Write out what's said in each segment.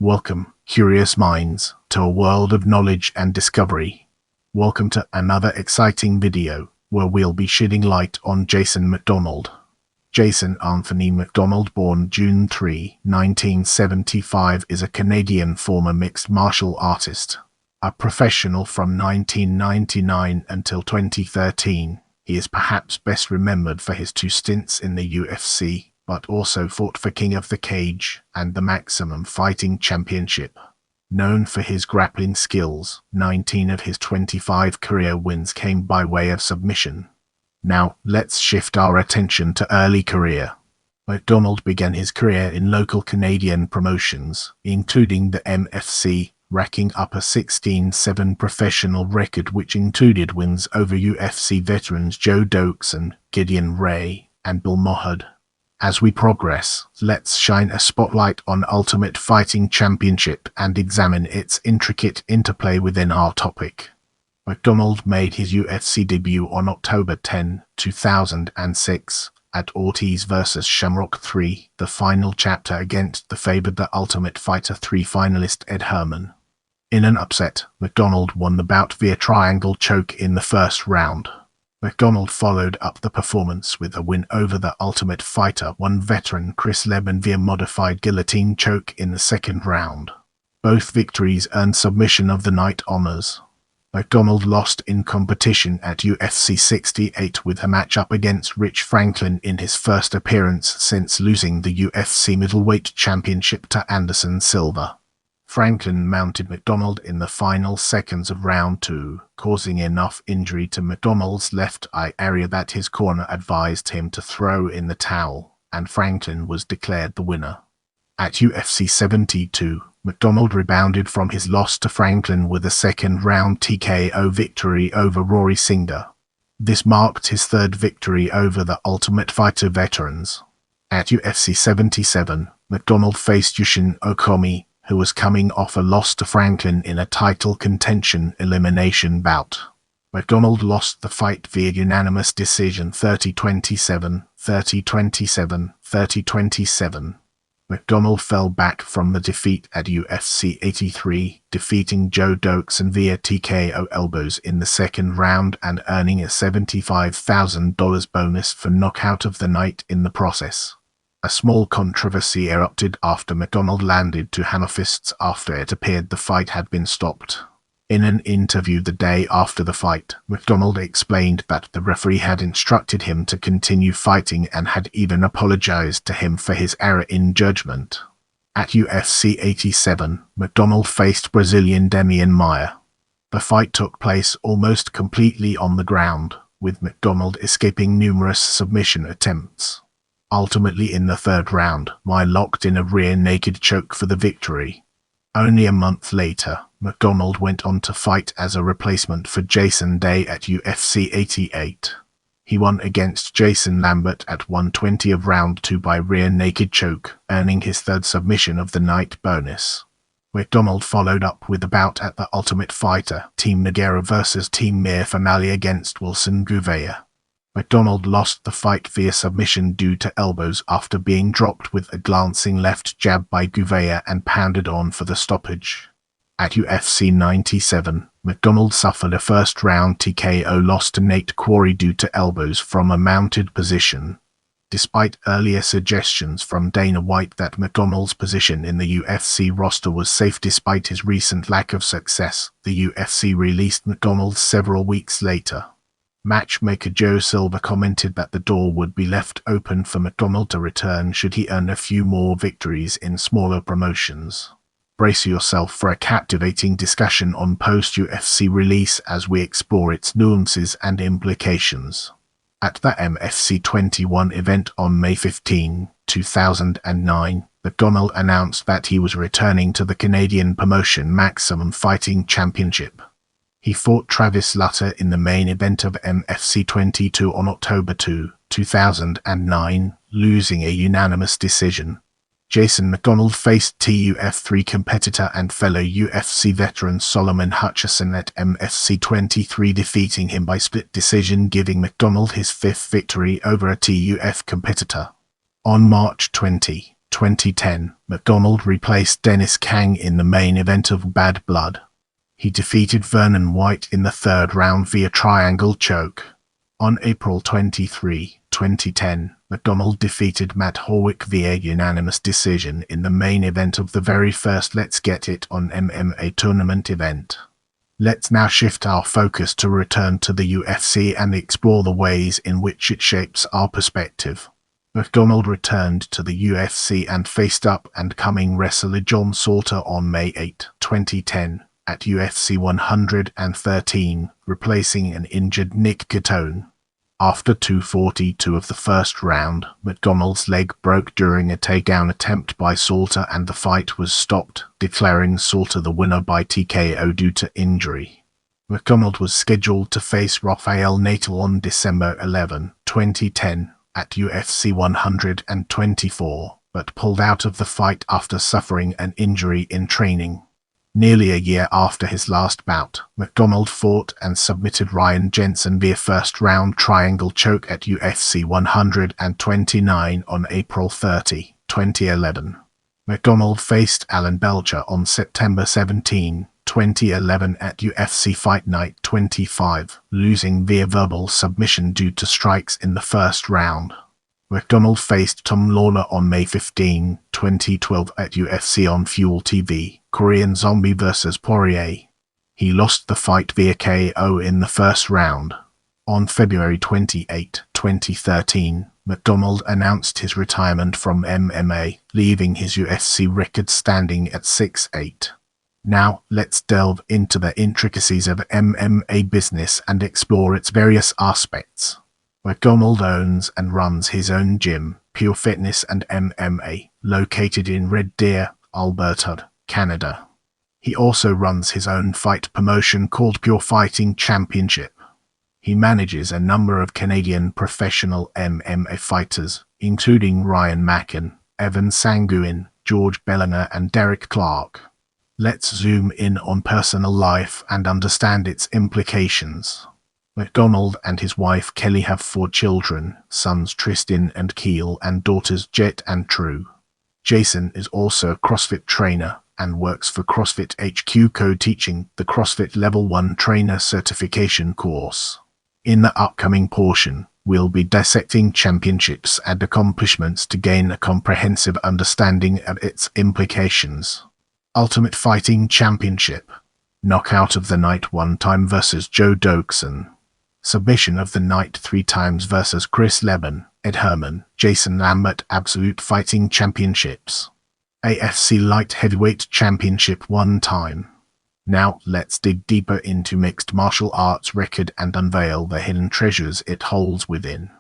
Welcome, curious minds, to a world of knowledge and discovery. Welcome to another exciting video, where we'll be shedding light on Jason MacDonald. Jason Anthony MacDonald, born June 3, 1975, is a Canadian former mixed martial artist. A professional from 1999 until 2013, he is perhaps best remembered for his 2 stints in the UFC, but also fought for King of the Cage and the Maximum Fighting Championship. Known for his grappling skills, 19 of his 25 career wins came by way of submission. Now, let's shift our attention to early career. MacDonald began his career in local Canadian promotions, including the MFC, racking up a 16-7 professional record which included wins over UFC veterans Joe Doakson, Gideon Ray, and Bill Mohad. As we progress, let's shine a spotlight on Ultimate Fighting Championship and examine its intricate interplay within our topic. MacDonald made his UFC debut on October 10, 2006, at Ortiz vs. Shamrock 3, the final chapter against the favored The Ultimate Fighter 3 finalist Ed Herman. In an upset, MacDonald won the bout via triangle choke in the first round. MacDonald followed up the performance with a win over The Ultimate Fighter 1 veteran Chris Leben via modified guillotine choke in the second round. Both victories earned submission of the night honors. MacDonald lost in competition at UFC 68 with a matchup against Rich Franklin in his first appearance since losing the UFC middleweight championship to Anderson Silva. Franklin mounted MacDonald in the final seconds of round 2, causing enough injury to MacDonald's left eye area that his corner advised him to throw in the towel, and Franklin was declared the winner. At UFC 72, MacDonald rebounded from his loss to Franklin with a second-round TKO victory over Rory Singer. This marked his 3rd victory over the Ultimate Fighter veterans. At UFC 77, MacDonald faced Yushin Okami, who was coming off a loss to Franklin in a title contention elimination bout. MacDonald lost the fight via unanimous decision 30-27, 30-27, 30-27. MacDonald fell back from the defeat at UFC 83, defeating Joe Doakson via TKO elbows in the second round and earning a $75,000 bonus for knockout of the night in the process. A small controversy erupted after MacDonald landed 2 hammer fists after it appeared the fight had been stopped. In an interview the day after the fight, MacDonald explained that the referee had instructed him to continue fighting and had even apologized to him for his error in judgment. At UFC 87, MacDonald faced Brazilian Demian Maia. The fight took place almost completely on the ground, with MacDonald escaping numerous submission attempts. Ultimately, in the 3rd round, Maia locked in a rear naked choke for the victory. Only a month later, MacDonald went on to fight as a replacement for Jason Day at UFC 88. He won against Jason Lambert at 120 of round 2 by rear naked choke, earning his 3rd submission of the night bonus. MacDonald followed up with a bout at the Ultimate Fighter, Team Nogueira vs. Team Mir finale against Wilson Gouveia. MacDonald lost the fight via submission due to elbows after being dropped with a glancing left jab by Gouveia and pounded on for the stoppage. At UFC 97, MacDonald suffered a first-round TKO loss to Nate Quarry due to elbows from a mounted position. Despite earlier suggestions from Dana White that MacDonald's position in the UFC roster was safe despite his recent lack of success, the UFC released MacDonald several weeks later. Matchmaker Joe Silva commented that the door would be left open for MacDonald to return should he earn a few more victories in smaller promotions. Brace yourself for a captivating discussion on post-UFC release as we explore its nuances and implications. At the MFC 21 event on May 15, 2009, MacDonald announced that he was returning to the Canadian promotion Maximum Fighting Championship. He fought Travis Lutter in the main event of MFC 22 on October 2, 2009, losing a unanimous decision. Jason MacDonald faced TUF3 competitor and fellow UFC veteran Solomon Hutchison at MFC 23, defeating him by split decision, giving MacDonald his 5th victory over a TUF competitor. On March 20, 2010, MacDonald replaced Dennis Kang in the main event of Bad Blood. He defeated Vernon White in the third round via triangle choke. On April 23, 2010, MacDonald defeated Matt Horwick via unanimous decision in the main event of the very first Let's Get It on MMA tournament event. Let's now shift our focus to return to the UFC and explore the ways in which it shapes our perspective. MacDonald returned to the UFC and faced up-and-coming wrestler John Salter on May 8, 2010, at UFC 113, replacing an injured Nick Catone. After 2:42 of the first round, MacDonald's leg broke during a takedown attempt by Salter and the fight was stopped, declaring Salter the winner by TKO due to injury. MacDonald was scheduled to face Rafael Natal on December 11, 2010, at UFC 124, but pulled out of the fight after suffering an injury in training. Nearly a year after his last bout, MacDonald fought and submitted Ryan Jensen via first-round triangle choke at UFC 129 on April 30, 2011. MacDonald faced Alan Belcher on September 17, 2011 at UFC Fight Night 25, losing via verbal submission due to strikes in the first round. MacDonald faced Tom Lawler on May 15, 2012 at UFC on Fuel TV, Korean Zombie vs. Poirier. He lost the fight via KO in the first round. On February 28, 2013, MacDonald announced his retirement from MMA, leaving his UFC record standing at 6-8. Now, let's delve into the intricacies of MMA business and explore its various aspects. MacDonald owns and runs his own gym, Pure Fitness and MMA, located in Red Deer, Alberta, Canada. He also runs his own fight promotion called Pure Fighting Championship. He manages a number of Canadian professional MMA fighters, including Ryan Mackin, Evan Sanguin, George Belliner and Derek Clark. Let's zoom in on personal life and understand its implications. MacDonald and his wife Kelly have 4 children, sons Tristan and Keel and daughters Jet and True. Jason is also a CrossFit trainer and works for CrossFit HQ co-teaching the CrossFit Level 1 Trainer Certification course. In the upcoming portion, we'll be dissecting championships and accomplishments to gain a comprehensive understanding of its implications. Ultimate Fighting Championship. Knockout of the Night 1 time versus Joe Doakson. Submission of the Night 3 times versus Chris Leben, Ed Herman, Jason Lambert. Absolute Fighting Championships. AFC Light Heavyweight Championship 1 time. Now, let's dig deeper into mixed martial arts record and unveil the hidden treasures it holds within.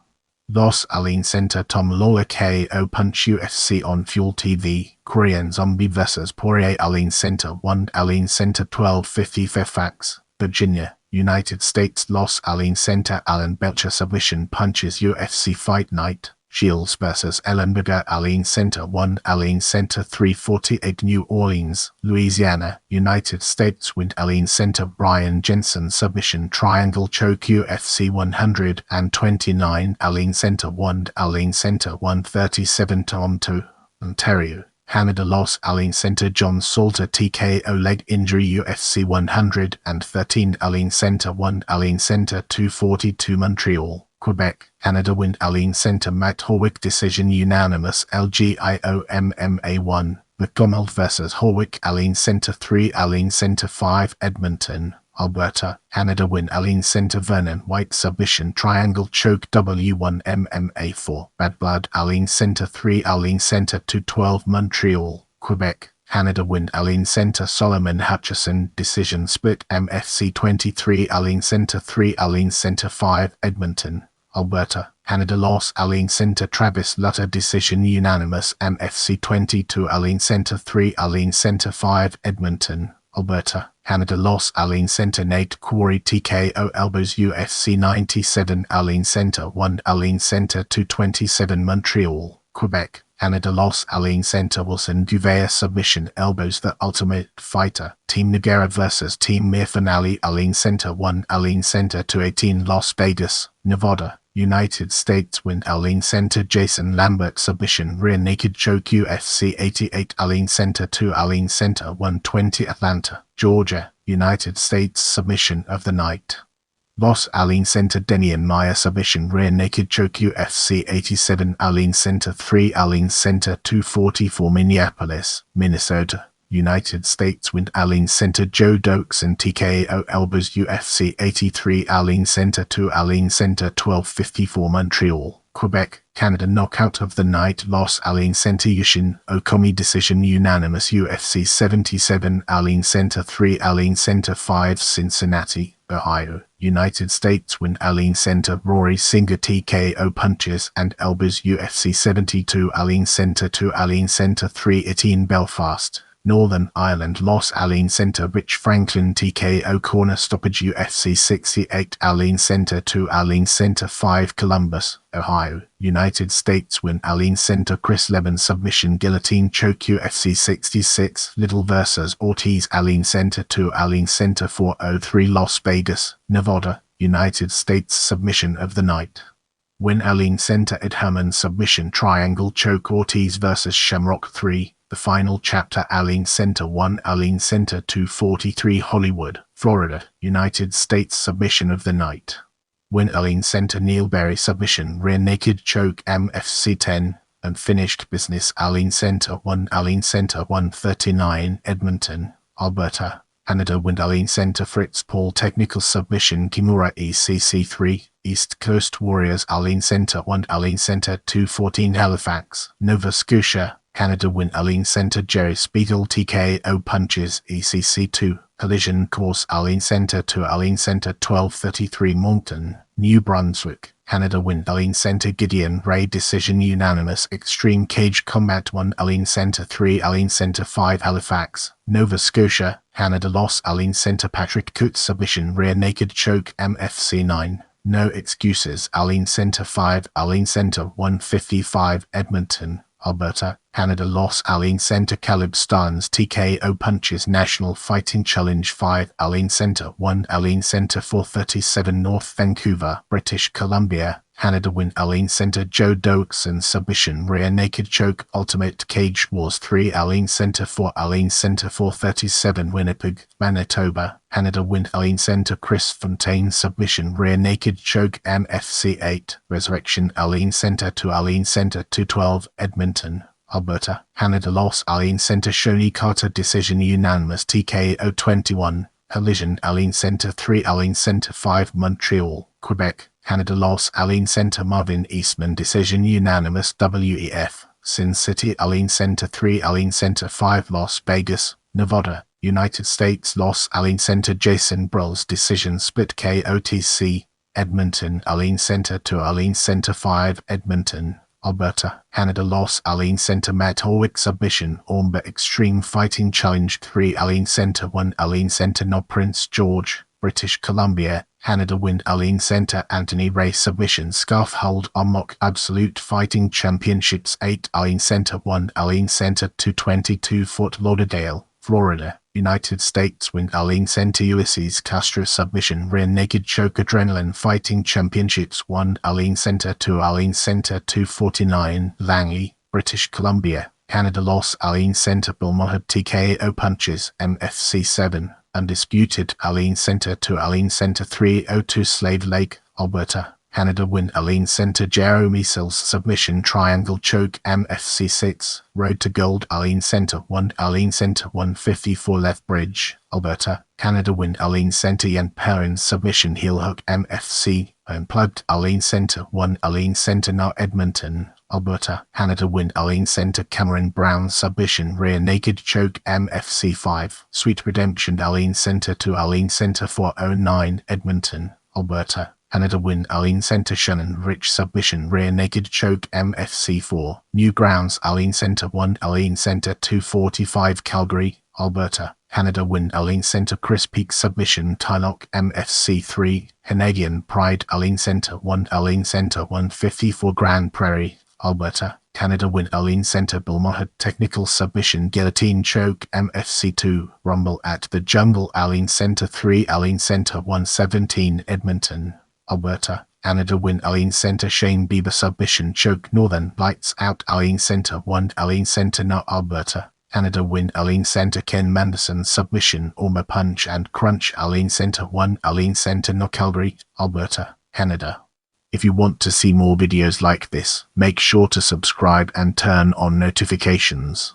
Los Allen Center Tom Lawler KO Punch UFC on Fuel TV, Korean Zombie vs. Poirier Allen Center 1 Allen Center 1250 Fairfax, Virginia, United States Los Allen Center Alan Belcher Submission Punches UFC Fight Night, Shields vs. Ellenberger Allen Center 1 Allen Center 348 New Orleans, Louisiana, United States Wind Allen Center Brian Jensen Submission Triangle Choke UFC 129 Allen Center 1 Allen Center 137 Toronto, Ontario, Canada Los Allen Center John Salter TKO Leg Injury UFC 113 Allen Center 1 Allen Center 242 Montreal, Quebec, Canada Win Allen Center Matt Horwick Decision Unanimous LGIO MMA 1, MacDonald vs. Horwick Allen Center 3 Allen Center 5 Edmonton, Alberta, Canada Win Allen Center Vernon White Submission Triangle Choke W1 MMA 4 Bad Blood Allen Center 3 Allen Center 212 Montreal, Quebec, Canada Win Allen Center Solomon Hutchison Decision Split MFC 23 Allen Center 3 Allen Center 5 Edmonton, Alberta, Canada Los Allen Center Travis Lutter Decision Unanimous MFC 22 Allen Center 3 Allen Center 5 Edmonton, Alberta, Canada Los Allen Center Nate Quarry TKO Elbows UFC 97 Allen Center 1 Allen Center 227 Montreal, Quebec, Canada Los Allen Center Wilson Duvea Submission Elbows The Ultimate Fighter Team Nogueira vs. Team Mir Finale Allen Center 1 Allen Center 218 Las Vegas, Nevada, United States win. Alien Center Jason Lambert submission rear naked choke UFC 88 Alien Center 2 Alien Center 120 Atlanta, Georgia, United States submission of the night. Loss Alien Center Denian Maya submission rear naked choke UFC 87 Alien Center 3 Alien Center 244 Minneapolis, Minnesota, United States win. Alien Center Joe Doakson TKO elbows UFC 83 Alien Center 2 Alien Center 1254 Montreal, Quebec, Canada knockout of the night. Loss Alien Center Yushin Okami decision unanimous UFC 77 Alien Center 3 Alien Center 5 Cincinnati, Ohio, United States win. Alien Center Rory Singer TKO punches and elbows UFC 72 Alien Center 2 Alien Center 3 Etienne Belfast, Northern Ireland. Loss Alien Center Rich Franklin TKO corner stoppage UFC 68 Alien Center 2 Alien Center 5 Columbus, Ohio, United States win. Alien Center Chris Leben submission guillotine choke UFC 66 Little vs Ortiz Alien Center 2 Alien Center 403 Las Vegas, Nevada, United States submission of the night. Win. Alien Center Ed Herman submission triangle choke Ortiz vs Shamrock 3, the final chapter. Alien Center 1 Alien Center 243 Hollywood, Florida, United States submission of the night. Win. Alien Center Neil Berry submission rear naked choke MFC 10, unfinished business. Alien Center 1 Alien Center 139 Edmonton, Alberta, Canada win. Alien Center Fritz Paul technical submission Kimura ECC 3, East Coast Warriors Alien Center 1 Alien Center 214 Halifax, Nova Scotia, Canada win. Alien Center Jerry Spiegel TKO punches ECC 2, Collision Course Alien Center 2 Alien Center 1233 Moncton, New Brunswick, Canada win. Alien Center Gideon Ray decision unanimous Extreme Cage Combat 1 Alien Center 3 Alien Center 5 Halifax, Nova Scotia, Canada loss. Alien Center Patrick Coote submission rear naked choke MFC 9, no excuses. Alien Center 5 Alien Center 155 Edmonton, Alberta, Canada loss. Alien Center Caleb Starnes TKO punches National Fighting Challenge 5 Alien Center 1 Alien Center 437 North Vancouver, British Columbia, Canada win. Alien Center Joe Doakson submission rear naked choke Ultimate Cage Wars 3 Alien Center 4 Alien Center 437 Winnipeg, Manitoba, Canada win. Alien Center Chris Fontaine submission rear naked choke MFC 8 Resurrection Alien Center 2 Alien Center 212 Edmonton, Alberta, Canada loss. Alien Center Shoni Carter decision unanimous TKO 21, Collision Alien Center 3 Alien Center 5 Montreal, Quebec, Canada loss. Alien Center Marvin Eastman decision unanimous WEF, Sin City Alien Center 3 Alien Center 5 Las Vegas, Nevada, United States loss. Alien Center Jason Brolls decision split KOTC, Edmonton Alien Center 2 Alien Center 5 Edmonton, Alberta, Canada loss. Alien Center Matt Horwick submission Ormba Extreme Fighting Challenge 3 Alien Center 1 Alien Center No Prince George, British Columbia, Canada win. Alien Center Anthony Ray submission Scarf Hold Amok Absolute Fighting Championships 8 Alien Center 1 Alien Center 222 Fort Lauderdale, Florida, United States win. Alien Center Ulysses Castro submission rear naked choke Adrenaline Fighting Championships 1 Alien Center 2 Alien Center 249 Langley, British Columbia, Canada loss. Alien Center Bill Mohammed TKO punches MFC 7, undisputed Alien Center 2 Alien Center 302 Slave Lake, Alberta, Canada win. Alien Center Jeremy Sills submission triangle choke MFC 6 Road to Gold Alien Center 1 Alien Center 154 Lethbridge, Alberta, Canada win. Alien Center Jan Perrin submission heel hook MFC Unplugged Alien Center 1 Alien Center now Edmonton, Alberta, Canada win. Alien Center Cameron Brown submission rear naked choke MFC 5 Sweet Redemption Alien Center 2 Alien Center 409 Edmonton, Alberta, Canada win. Alien Center Shannon Rich submission rear naked choke MFC 4 Newgrounds Alien Center 1 Alien Center 245 Calgary, Alberta, Canada win. Alien Center Chris Peak submission Tylock MFC 3 Canadian Pride Alien Center 1 Alien Center 154 Grand Prairie, Alberta, Canada win. Alien Center Bill Mohammed technical submission Guillotine choke MFC 2 Rumble at the Jungle Alien Center 3 Alien Center 117 Edmonton, Alberta, Canada win Aline Center Shane Bieber submission choke Northern Lights out Aline Center 1 Aline Center now Alberta. Canada win Aline Center Ken Manderson submission Orma punch and crunch Aline Center 1 Aline Center no Calgary, Alberta, Canada. If you want to see more videos like this, make sure to subscribe and turn on notifications.